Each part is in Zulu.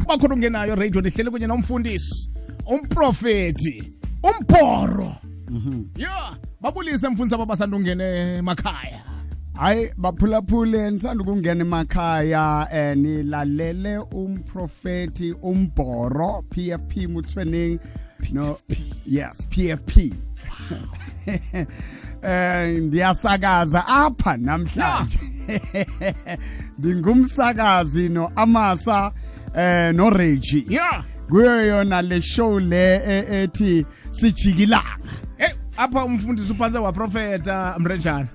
Bakhona ungenayo radio lihlele kunye nomfundisi umprofeti umporo yeah babulise mfundisi abasanda ungena emakhaya hayi baphulaphule nisanda ukungena emakhaya nilalele umprofeti umbhoro PFP Mutswening no yes PFP ndiyasakaza apha namhlanje ndingumsakazi no Amasa no Reggie yeah kuyo yona le show le ethi sijikilanga apha umfundisi uphanse waprofeta Mrejana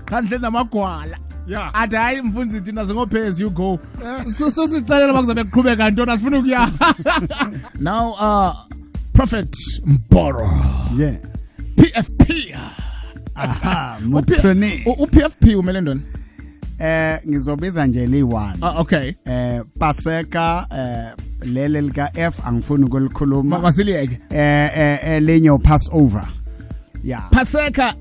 khandle namagwala yeah athi hayi mfundisi thina singophezi you go so sixelela bakuzabe kuqhubeka ntona asifuna ukuya now Prophet Mboro yeah PFP aha Mutswening uPFP umele ndoni ngizobiza nje li1 okay Paseka lele lika F angifuni ukulikhuluma masiliyeke lenyo Passover yeah Paseka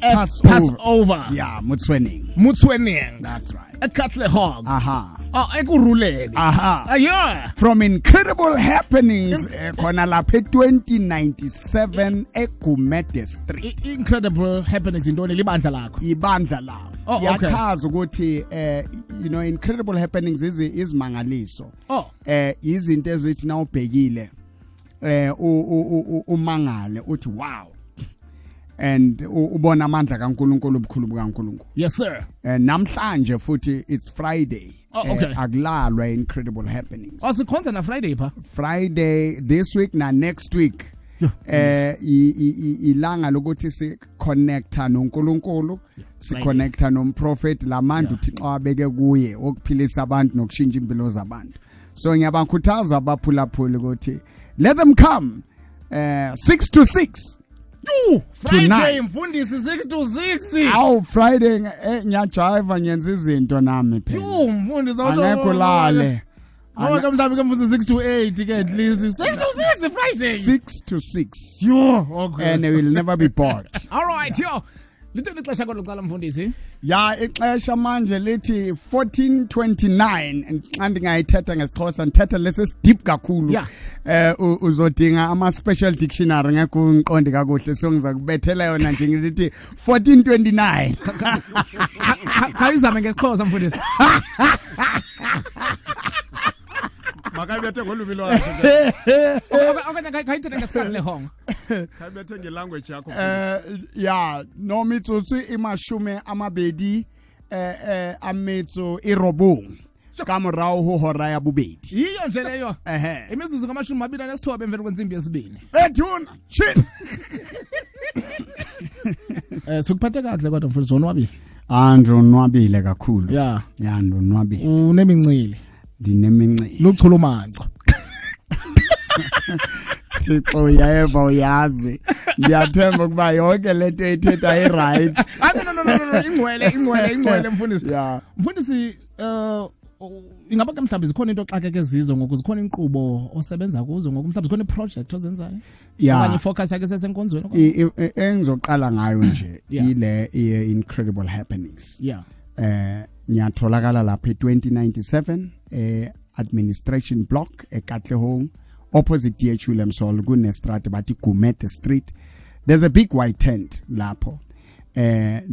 Passover yeah Mutswening that's right eKatlehong aha ekuruleni aha yeah from incredible happenings khona lapha 2097 eGumede Street incredible happenings intoni libandla lakho ibandla lakho yachaza ukuthi you know incredible happenings izimangaliso izinto ezithi na ubhekile umangale uthi wow and ubona amandla kaNkuluNkulu obukhulu bukaNkuluNkulu yes sir namhlanje futhi it's Friday akulalwa incredible happenings sikhonza na Friday pha Friday this week na next week ilanga lokuthi si connecta noNkulunkulu si connecta nomprofeti lamandla uThixo wabeke kuye okuphilisa abantu nokushintsha impilo zabantu so ngiyabakhuthaza abaphulaphuli ukuthi let them come 6 to 6 Friday mfundisi 6 to 6 awu Friday ngiyajiva ngenza izinto nami phela mfundisi angekho lale Ngoba mhlawumbe ke mfundisi 6 to 8 ke at least 6 to 6 Friday 6 to 6 yo okay and they will never be bored all right yo lithe ixesha kodwa mfundisi ya ixesha manje lithi 1429 xa ndingayithetha ngesixhosa ndithetha lesi deep kakhulu uzodinga ama special dictionary ngeke unqonde kakuhle so ngiza kubethela yona nje ngithi 1429 khayizame ngesixhosa mfundisi makabethe ngolumi lwakhe okanye khayithethe ngeSkatlehong khayibethe ngelanguage yakho ya no mitsotso imashume amabedi ametso irobong ka morao ho hora ya bobedi yiyo nje leyo imizuzu ngamashumi 29 emveni kwensimbi yesibini ethuna shit sokuphatha kahle kodwa mfundisi wonwabile ndonwabile kakhulu ya ndonwabile unemincili dinemincili luchulumanco Thixo uyayeva uyazi ndiyathemba kuba yonke lento ethetha i-right no ingcwele mfundisi mfundisi ingaba ke mhlawumbe zikhona into oxakeke zizo ngoku zikhona inkqubo osebenza kuzo ngoku mhlawumbe zikhona iproject ozenzayo okanye ifocus yakhe sesenkonzweni engizoqala ngayo nje ile incredible happenings ngiyatholakala lapha 2097 administration block eKatlehong opposite DHU Lemsol kunestrate bathi Gumede Street. There's a big white tent lapho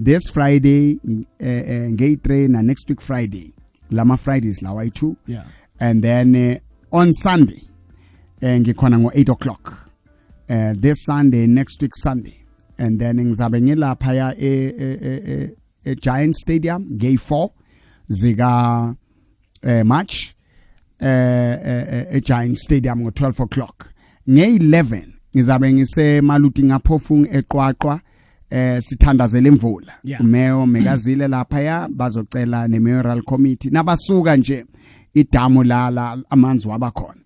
this Friday nge-3 na next week Friday lama Fridays lawa i2 and then on Sunday ngikhona ngo 8:00 this Sunday next week Sunday and then ngizabe ngilapha ya Giant Stadium Gay 4 zika March Giant Stadium ngo 12:00 nge-11 ngizabe ngise Maluti ngaphofung eQwaqwa sithandazela imvula umeyo Megazile lapha ya bazocela ne-mayoral committee nabasuka nje idamu la amanzi wabakhona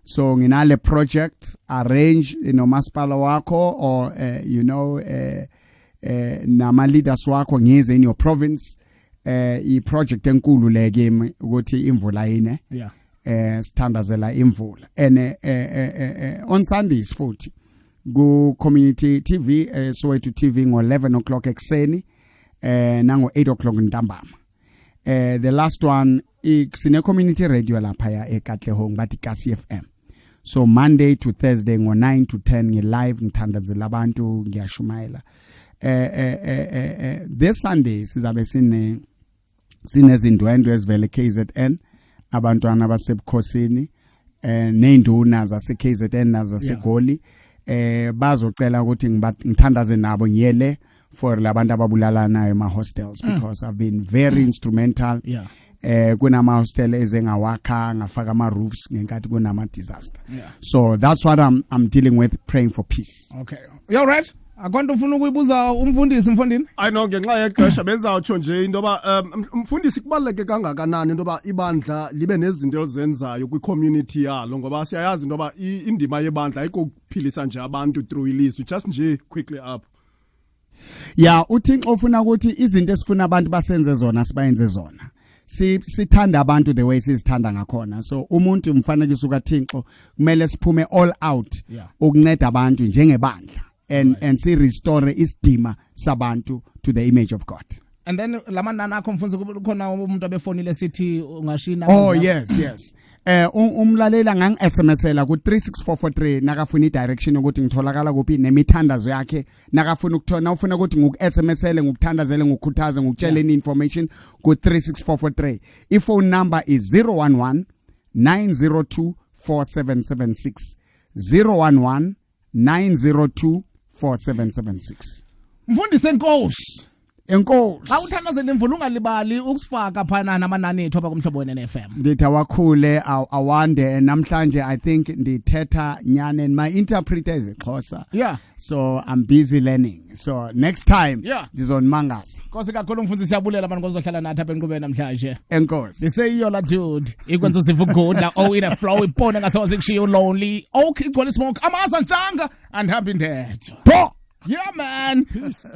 so nginale project arrange nomasipala wakho or you know nama leaders wakho ngize in your province I project enkulu leke ukuthi imvula yine sithandazela imvula and on Sundays futhi ku community TV Soweto TV ngo 11:00 ekseni nango 8:00 ntambama The last one sine community radio lapha eKatlehong bathi Kasi FM. So Monday to Thursday ngo9 to 10 live ngithandazela abantu ngiyashumayela. This Sunday sizabe sinezindwendwe ezivele KZN abantwana abasebukhosini neinduna zase KZN nazaseGoli bazocela ukuthi ngithandaze nabo ngiyele for labantu ababulalanayo ema hostels because I've been very instrumental. Kunama hostel ezengawakha ngafaka ama roofs ngenkathi kunama disaster. So that's what I'm dealing with, praying for peace. Okay. You all right? Akonto ufuna ukuyibuza umfundisi mfondini? I know ngenxa yexesha benzawutsho nje into ba umfundisi kubaleke kangakanani into ba ibandla libe nezinto ezenzayo kwi community yalo ngoba siyayazi into ba indima yebandla ayikokuphilisa nje abantu through ilizwi. Just nje quickly up. Uthixo ufuna ukuthi izinto esifuna abantu basenze zona sibayenze zona. Sithanda abantu the way sizithanda ngakhona. So umuntu umfanekiso kaThixo kumele siphume all out ukunceda abantu njengebandla. And see restore isidima sabantu to the image of God. And then lamanana akho mfundisi kukhona umuntu abefonile sithi ungashina. Oh yes. Umlalela ngang-SMSela ku 36443 nakafuna i-direction ukuthi ngitholakala kuphi nemithandazo yakhe nakafuna ukuthola ufuna ukuthi ngoku-SMSele ngokuthandazele ngokukhuthaza ngokutshela information ku 36443. Iphone number is 011 902 4776 011 902 4776. Mfundisi enkosi. Enkosi. Awuthandazele imvula ungalibali ukusifaka phana namanani ethu apha kumhlobo wena FM. Ndithi awakhule awande namhlanje I think ndithetha nyane and my interpreter is Xhosa. So I'm busy learning. So next time ndizonimangasa. Nkosi kakhulu mfundisi siyabulela abantu ngozohlala nathi apha enqubeni namhlanje. Enkosi. Diseyo la dude. Ikwenza uziva good la in a flow ibone ngasoze kushiya lonely. Okay igcwele smoke amaza ntshanga and happy ndetho. Yeah man. Peace.